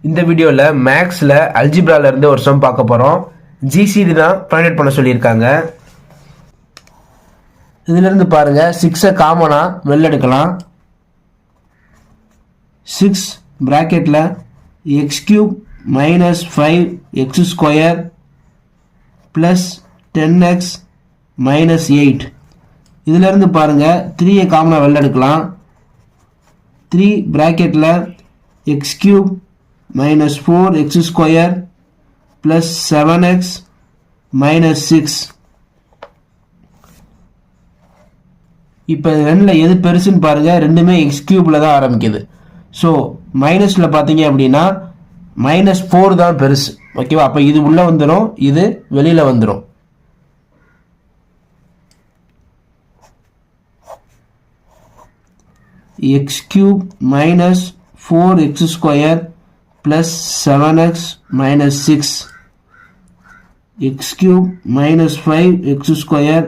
இந்த வீடியோல மேக்ஸ்ல அல்ஜிப்ரால இருந்து ஒரு சம் பார்க்க போறோம். ஜிசிடி தான் ஃபைண்ட் பண்ண சொல்லியிருக்காங்க. இதுல இருந்து பாருங்க 6 காமனா வெளில எடுக்கலாம். 6 பிராக்கெட்ல x³ minus 5x² plus 10x minus 8. இதுல இருந்து பாருங்க 3 காமனா வெளில எடுக்கலாம். 3 பிராக்கெட்ல x³ minus 4x² plus 7x minus 6. இப்போ ரெண்டுல எது பெருசுன்னு பாருங்க. ரெண்டுமே x³ தான் ஆரம்பிக்குது. ஸோ மைனஸ்ல பார்த்தீங்க அப்படின்னா -4 தான் பெருசு. ஓகேவா? அப்போ இது உள்ள வந்துடும், இது வெளியில வந்துடும். x³ minus 4x² plus 7x minus 6, x³ minus 5x²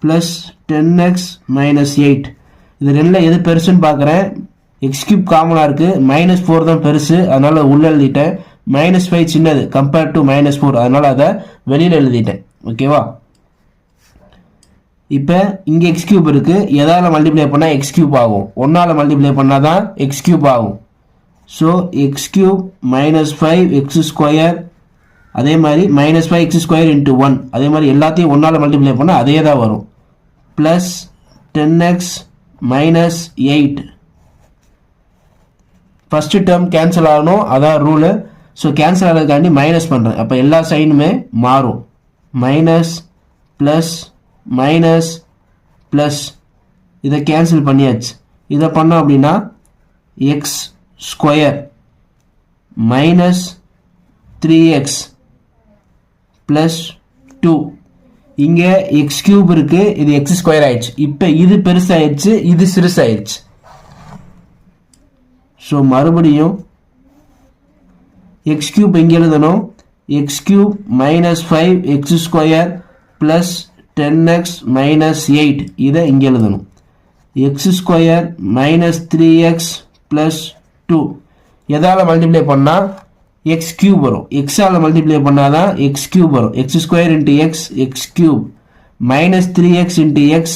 plus 10x minus 8. இது ரெண்டுல எது பெருசுன்னு பார்க்குறேன். x³ காமனாக இருக்கு, -4 தான் பெருசு, அதனால உள்ள எழுதிட்டேன். -5 சின்னது கம்பேர்ட் டு -4, அதனால அதை வெளியில் எழுதிட்டேன். ஓகேவா? இப்போ இங்கே x³ இருக்கு, எதால மல்டிப்ளை பண்ணால் x³ ஆகும். 1ஆல் மல்டிப்ளை பண்ணால் தான் x³ ஆகும். ஸோ x³ minus 5x², அதே மாதிரி -5x² into 1, அதே மாதிரி எல்லாத்தையும் 1ஆல் மல்டிப்ளை பண்ணால் அதே தான் வரும். Plus 10x minus 8. First term cancel ஆகணும், அதான் ரூலு. ஸோ கேன்சல் ஆகிறதுக்காண்டி மைனஸ் பண்ணுறேன். அப்போ எல்லா சைனுமே மாறும். மைனஸ் ப்ளஸ் மைனஸ் ப்ளஸ், இதை கேன்சல் பண்ணியாச்சு. இதை பண்ணோம் அப்படின்னா x² minus 3x plus 2. இங்கே x³ இருக்கு, இது x² ஆயிடுச்சு. இப்போ இது பெருசாயிடுச்சு, இது சிறுசாயிடுச்சு. ஸோ மறுபடியும் x³ இங்கே எழுதணும். x³ minus 5x² plus 10x minus 8, இதை இங்கே எழுதணும். x² minus 3x plus 2, எதால மல்டிப்ளை பண்ணா x³ வரும். x-ஆல மல்டிப்ளை பண்ணாதான் x³ வரும். x² into x, x³ minus 3x into x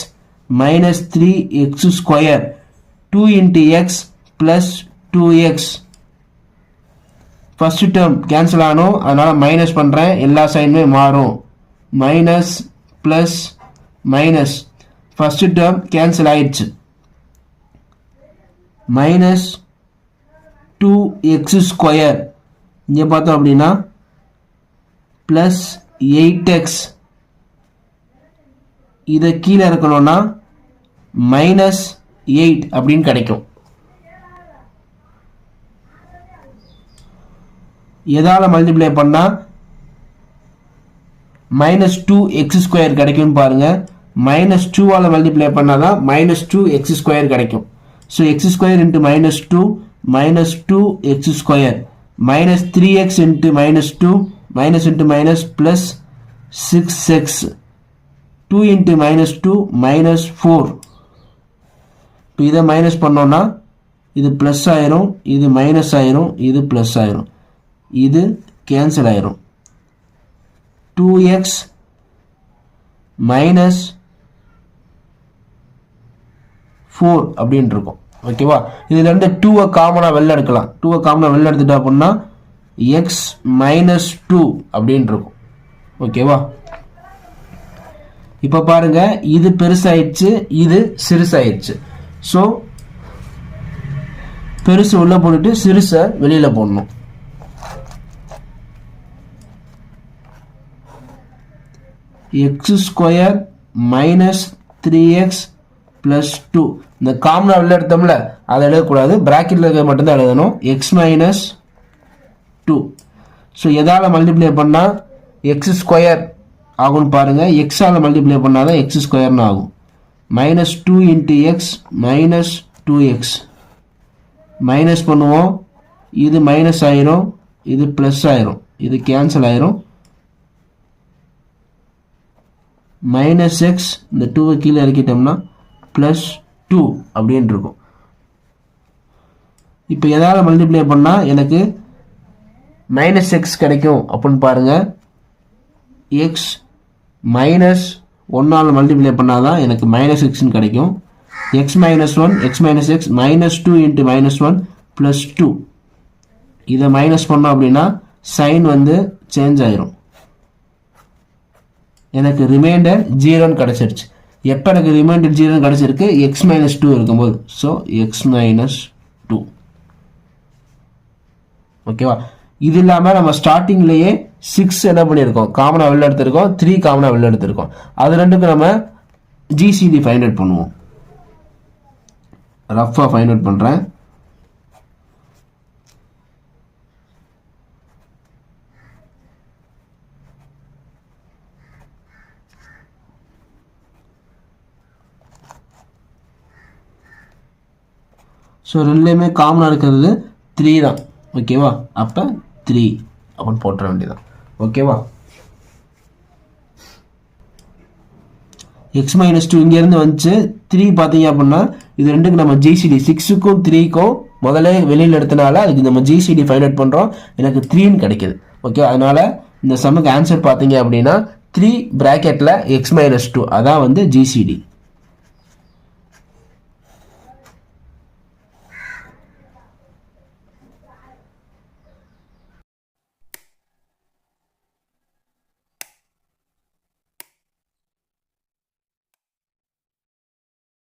minus 3x², 2 into x plus 2x. First term cancel ஆகணும், அதனால மைனஸ் பண்றேன். எல்லா சைனுமே மாறும். Minus plus minus, first term cancel ஆயிடுச்சு. மைனஸ் 2x², இங்கே பார்த்தோம் அப்படின்னா ப்ளஸ் 8x. இதை கீழே இருக்கணும்னா மைனஸ் 8 அப்படின்னு கிடைக்கும். எதால மல்டிப்ளை பண்ணா -2x² கிடைக்கும் பாருங்க. -2ஆல மல்டிப்ளை பண்ணாதான் -2x² கிடைக்கும். So x² into -2 minus 2x², minus 3x into -2, minus into minus plus 6x, 2 into -2 minus 4. இப்போ இதை மைனஸ் பண்ணோம்னா இது ப்ளஸ் ஆயிரும், இது மைனஸ் ஆயிரும், இது ப்ளஸ் ஆயிரும், இது கேன்சல் ஆயிரும். 2x minus 4 அப்படின்னு இருக்கும். ஓகேவா? இதுல இருந்து 2 காமனா வெளில எடுக்கலாம். 2 காமனா வெளில எடுத்துட்டா அப்படின்னா x minus 2 அப்படின்னு இருக்கும். ஓகேவா? இப்ப பாருங்க, இது பெருசாயிடுச்சு, இது சிறுசாயிடுச்சு. ஸோ பெருசு உள்ள போட்டுட்டு சிறுச வெளியில போடணும். x² minus 3x plus 2, இந்த காமனா வெளில எடுத்தோம்ல அதை எழுதக்கூடாது, பிராக்கெட்ல இருக்க மட்டும்தான் எழுதணும். x minus 2. ஸோ எதால மல்டிப்ளை பண்ணா x² ஆகும்னு பாருங்க. x-ஆல மல்டிப்ளை பண்ணாதான் x² ஆகும். -2 into x minus 2x. Minus பண்ணுவோம், இது மைனஸ் ஆயிரும், இது பிளஸ் ஆயிரும், இது கேன்சல் ஆயிரும். -x, இந்த 2 கீழே இறக்கிட்டோம்னா ப்ளஸ் 2 அப்படின்னு இருக்கும். இப்போ எதால மல்டிப்ளை பண்ணால் எனக்கு மைனஸ் எக்ஸ் கிடைக்கும் அப்படின்னு பாருங்க. எக்ஸ் மைனஸ் ஒன்னால் மல்டிப்ளை பண்ணாதான் எனக்கு மைனஸ் எக்ஸ்ன்னு கிடைக்கும். X minus one x minus x minus two into minus one plus two. இதை மைனஸ் பண்ணோம் அப்படின்னா சைன் வந்து சேஞ்ச் ஆயிரும். எனக்கு ரிமைண்டர் 0ன்னு கிடைச்சிருச்சு. எப்போ எனக்கு ரிமைண்டர் 0ன்னு கிடைச்சிருக்கு? எக்ஸ் மைனஸ் டூ இருக்கும்போது. So x minus two. ஓகேவா? இது இல்லாமல் நம்ம ஸ்டார்டிங்லேயே 6 என்ன பண்ணியிருக்கோம்? காமனாக வெளில எடுத்திருக்கோம். 3 காமனாக வெளில எடுத்திருக்கோம். அது ரெண்டுக்கு நம்ம ஜிசிடி ஃபைண்ட் அவுட் பண்ணுவோம். ரஃபாக ஃபைண்ட் அவுட் பண்ணுறேன். ஸோ ரெண்டுலேயுமே காமனாக இருக்கிறது 3 தான். ஓகேவா? அப்போ 3 அப்படின்னு போட்டுற வேண்டியதான். ஓகேவா? எக்ஸ் மைனஸ் டூ இங்கேருந்து வந்துச்சு. 3 பார்த்தீங்க அப்படின்னா இது ரெண்டுக்கு நம்ம ஜிசிடி 6க்கும் 3க்கும் முதல்ல வெளியில் எடுத்தனால அதுக்கு நம்ம ஜிசிடி ஃபைண்ட் அவுட் பண்ணுறோம். எனக்கு 3ன்னு கிடைக்குது. ஓகே, அதனால இந்த சம்முக்கு ஆன்சர் பார்த்தீங்க அப்படின்னா 3 பிராக்கெட்டில் எக்ஸ் மைனஸ் டூ அதான் வந்து ஜிசிடி.